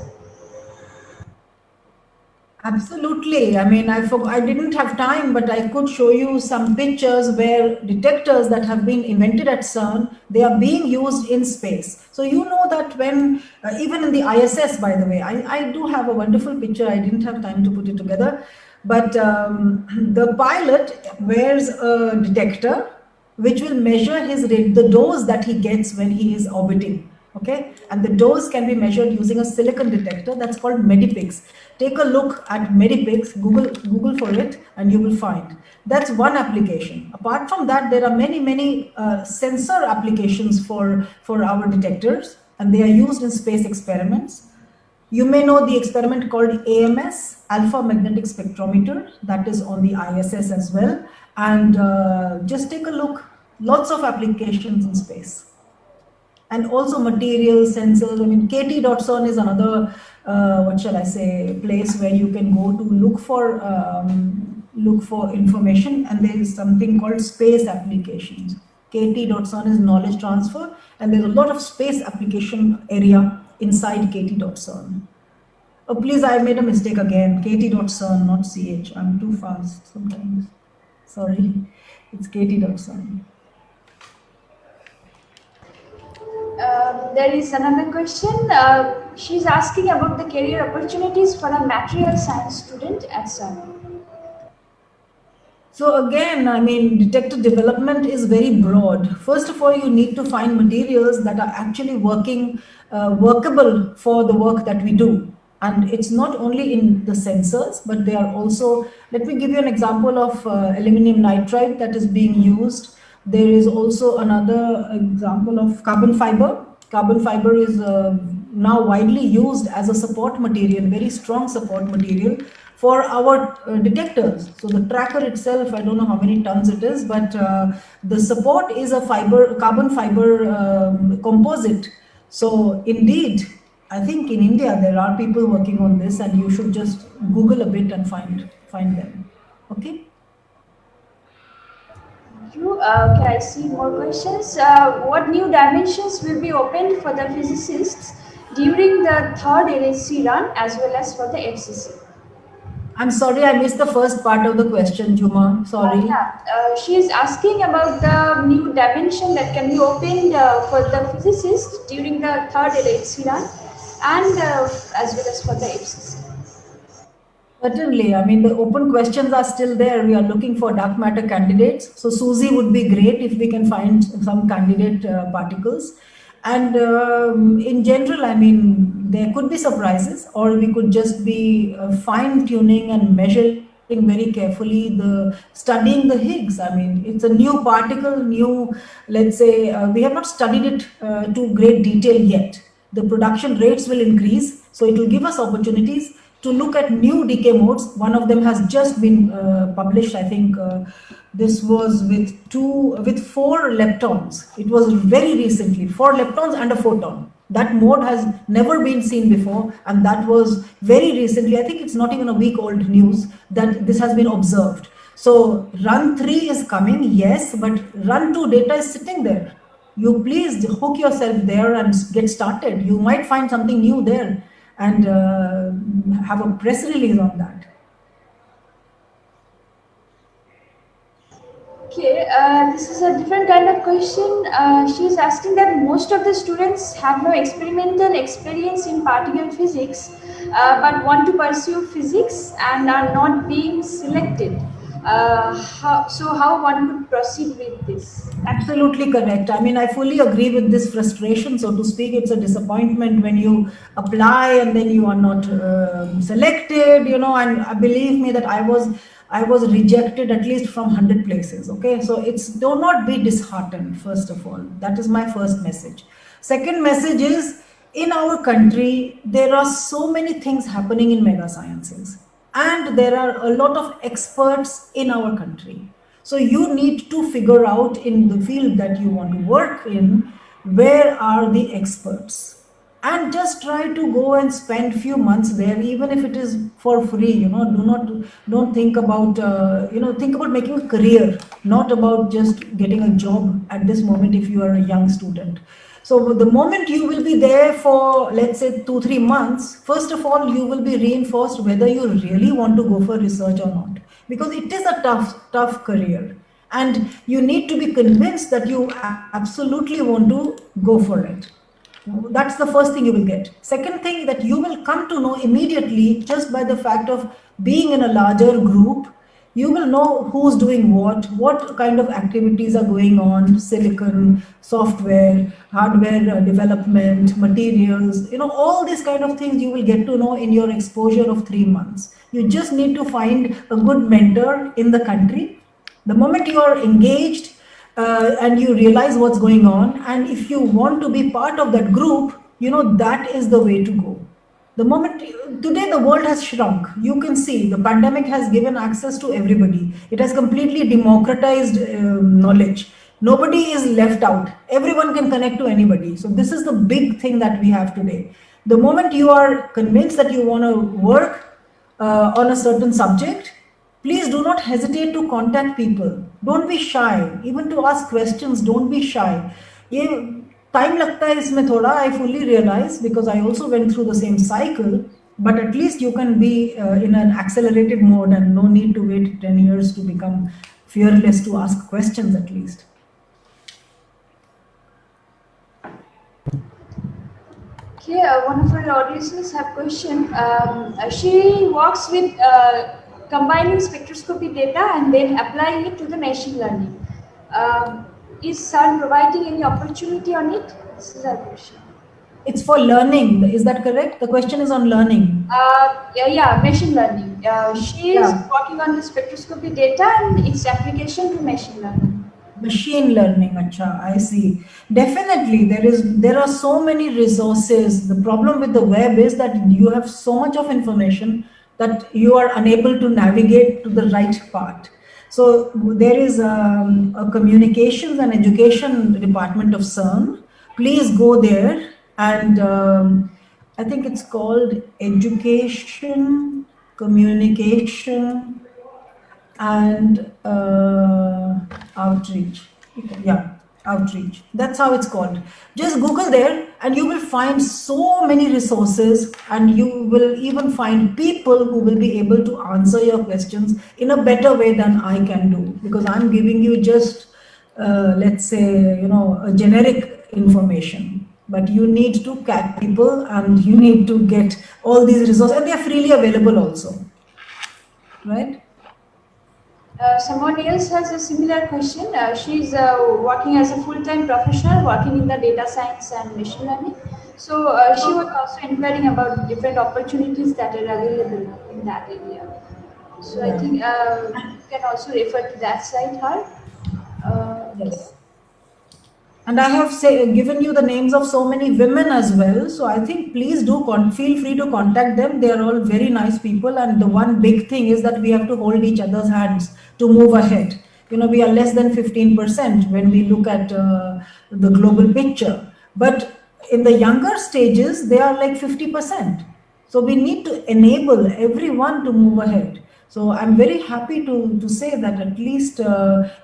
Absolutely. I mean, I didn't have time, but I could show you some pictures where detectors that have been invented at CERN, they are being used in space. So you know that when, even in the ISS, by the way, I do have a wonderful picture. I didn't have time to put it together, but the pilot wears a detector which will measure the dose that he gets when he is orbiting. Okay, and the dose can be measured using a silicon detector that's called Medipix. Take a look at Medipix, Google for it, and you will find that's one application. Apart from that, there are many sensor applications for our detectors, and they are used in space experiments. You may know the experiment called AMS, Alpha Magnetic Spectrometer, that is on the ISS as well. And just take a look, lots of applications in space. And also material sensors. I mean, KT.CERN is another, what shall I say, place where you can go to look for information. And there is something called space applications. KT.CERN is knowledge transfer, and there's a lot of space application area inside KT.CERN. Oh, please, I made a mistake again. KT.CERN, not CH. I'm too fast sometimes. Sorry, it's KT.CERN. There is another question. She's asking about the career opportunities for a material science student at CERN. So again, I mean, detector development is very broad. First of all, you need to find materials that are actually workable for the work that we do. And it's not only in the sensors, but they are also, let me give you an example of aluminum nitride that is being used. There is also another example of carbon fiber. Carbon fiber is now widely used as a support material, very strong support material for our detectors. So the tracker itself, I don't know how many tons it is, but the support is a carbon fiber composite. So indeed, I think in India there are people working on this, and you should just Google a bit and find them. Okay. Okay, I see more questions. What new dimensions will be opened for the physicists during the third LHC run as well as for the FCC? I'm sorry, I missed the first part of the question, Juma. Sorry. She is asking about the new dimension that can be opened for the physicists during the third LHC run and as well as for the FCC. Certainly. I mean, the open questions are still there. We are looking for dark matter candidates. So SUSY would be great if we can find some candidate particles. And in general, I mean, there could be surprises, or we could just be fine tuning and measuring very carefully studying the Higgs. I mean, it's a new particle, let's say, we have not studied it to great detail yet. The production rates will increase, so it will give us opportunities to look at new decay modes. One of them has just been published. I think this was with 4 leptons. It was very recently, 4 leptons and a photon. That mode has never been seen before, and that was very recently. I think it's not even a week old news that this has been observed. So run 3 is coming, yes, but run 2 data is sitting there. You please hook yourself there and get started. You might find something new there and have a press release on that. Okay, this is a different kind of question. She's asking that most of the students have no experimental experience in particle physics, but want to pursue physics and are not being selected. How one could proceed with this? Absolutely correct. I mean, I fully agree with this frustration, so to speak. It's a disappointment when you apply and then you are not selected, and believe me that I was rejected at least from 100 places. Okay, so do not be disheartened. First of all, that is my first message. Second message is, in our country there are so many things happening in mega sciences, and there are a lot of experts in our country. So you need to figure out in the field that you want to work in, where are the experts, and just try to go and spend few months there, even if it is for free. Don't think about think about making a career, not about just getting a job at this moment if you are a young student. So the moment you will be there for, let's say, 2-3 months, first of all, you will be reinforced whether you really want to go for research or not, because it is a tough career, and you need to be convinced that you absolutely want to go for it. That's the first thing you will get. Second thing that you will come to know immediately, just by the fact of being in a larger group, you will know who's doing what kind of activities are going on, silicon, software, hardware development, materials, all these kind of things you will get to know in your exposure of 3 months. You just need to find a good mentor in the country. The moment you are engaged, and you realize what's going on, and if you want to be part of that group, that is the way to go. The moment today the world has shrunk, you can see the pandemic has given access to everybody. It has completely democratized knowledge. Nobody is left out. Everyone can connect to anybody. So this is the big thing that we have today. The moment you are convinced that you want to work on a certain subject, please do not hesitate to contact people. Don't be shy. Even to ask questions, don't be shy. ये time लगता है इसमें थोड़ा, I fully realize, because I also went through the same cycle, but at least you can be in an accelerated mode and no need to wait 10 years to become fearless to ask questions at least. Okay, one of our audiences have a question. She works with combining spectroscopy data and then applying it to the machine learning. Is CERN providing any opportunity on it? This is our question. It's for learning, is that correct? The question is on learning. Yeah, machine learning. She is working on the spectroscopy data and its application to machine learning. Machine learning, acha, I see. Definitely, there are so many resources. The problem with the web is that you have so much of information that you are unable to navigate to the right part. So there is a communications and education department of CERN. Please go there, and I think it's called Education, Communication and Outreach. Yeah, outreach. That's how it's called. Just Google there and you will find so many resources, and you will even find people who will be able to answer your questions in a better way than I can do, because I'm giving you just, let's say, a generic information. But you need to catch people and you need to get all these resources, and they're freely available also. Right? Someone else has a similar question. She's working as a full-time professional, working in the data science and machine learning. So she was also inquiring about different opportunities that are available in that area. So I think you can also refer to that site, yes. And I have given you the names of so many women as well. So I think please do feel free to contact them. They are all very nice people. And the one big thing is that we have to hold each other's hands to move ahead. We are less than 15% when we look at the global picture. But in the younger stages, they are like 50%. So we need to enable everyone to move ahead. So I'm very happy to say that at least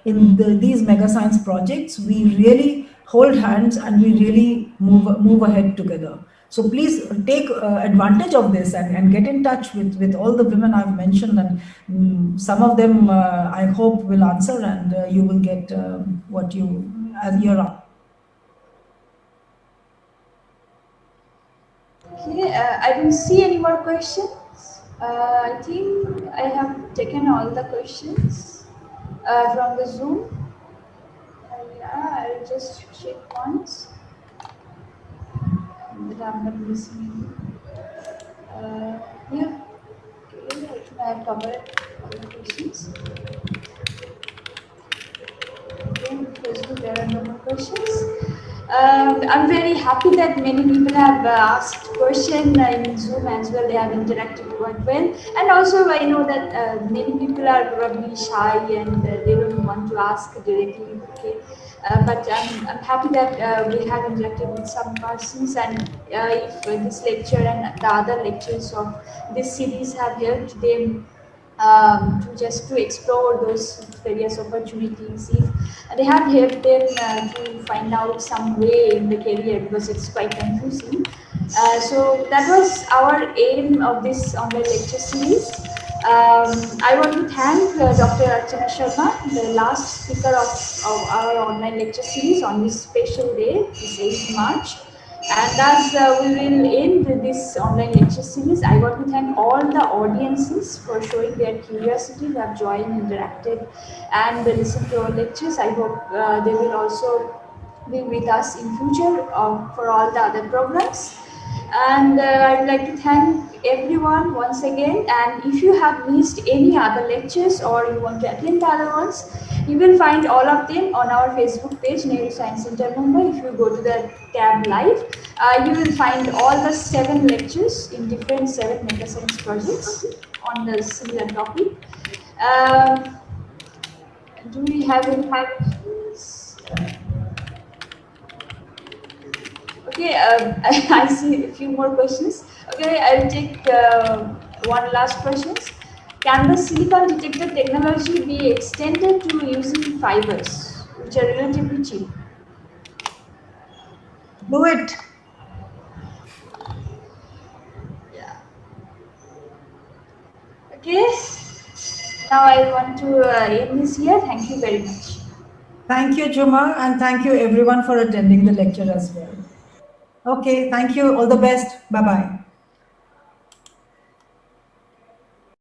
in these mega science projects, we really hold hands and we really move ahead together. So please take advantage of this and get in touch with all the women I've mentioned, and some of them I hope will answer, and you will get what you're up. Okay, I don't see any more questions. I think I have taken all the questions from the Zoom. Yeah, I'll just check once that I'm not missing. Yeah, okay, I think I have covered all the questions. Okay, Facebook, there are no more questions. I'm very happy that many people have asked questions in Zoom as well. They have interacted quite well, and also I know that many people are probably shy and they don't want to ask directly. Okay, but I'm happy that we have interacted with some persons, and if this lecture and the other lectures of this series have helped them just to explore those various opportunities. If they have helped them to find out some way in the career, because it's quite confusing. So that was our aim of this online lecture series. I want to thank Dr. Archana Sharma, the last speaker of our online lecture series on this special day, this 8th March. And as we will end this online lecture series, I want to thank all the audiences for showing their curiosity, who have joined, interacted, and listened to our lectures. I hope they will also be with us in future for all the other programs. And I'd like to thank everyone once again. And if you have missed any other lectures or you want to attend the other ones, you will find all of them on our Facebook page, Nehru Science Center Mumbai. If you go to the tab live, you will find all the 7 lectures in different 7 meta science projects on the similar topic. Do we have any questions? Okay, I see a few more questions. Okay, I'll take one last question. Can the silicon detector technology be extended to using fibers, which are relatively cheap? Do it. Yeah. Okay. Now I want to end this here. Thank you very much. Thank you, Juma, and thank you everyone for attending the lecture as well. Okay, thank you. All the best. Bye-bye.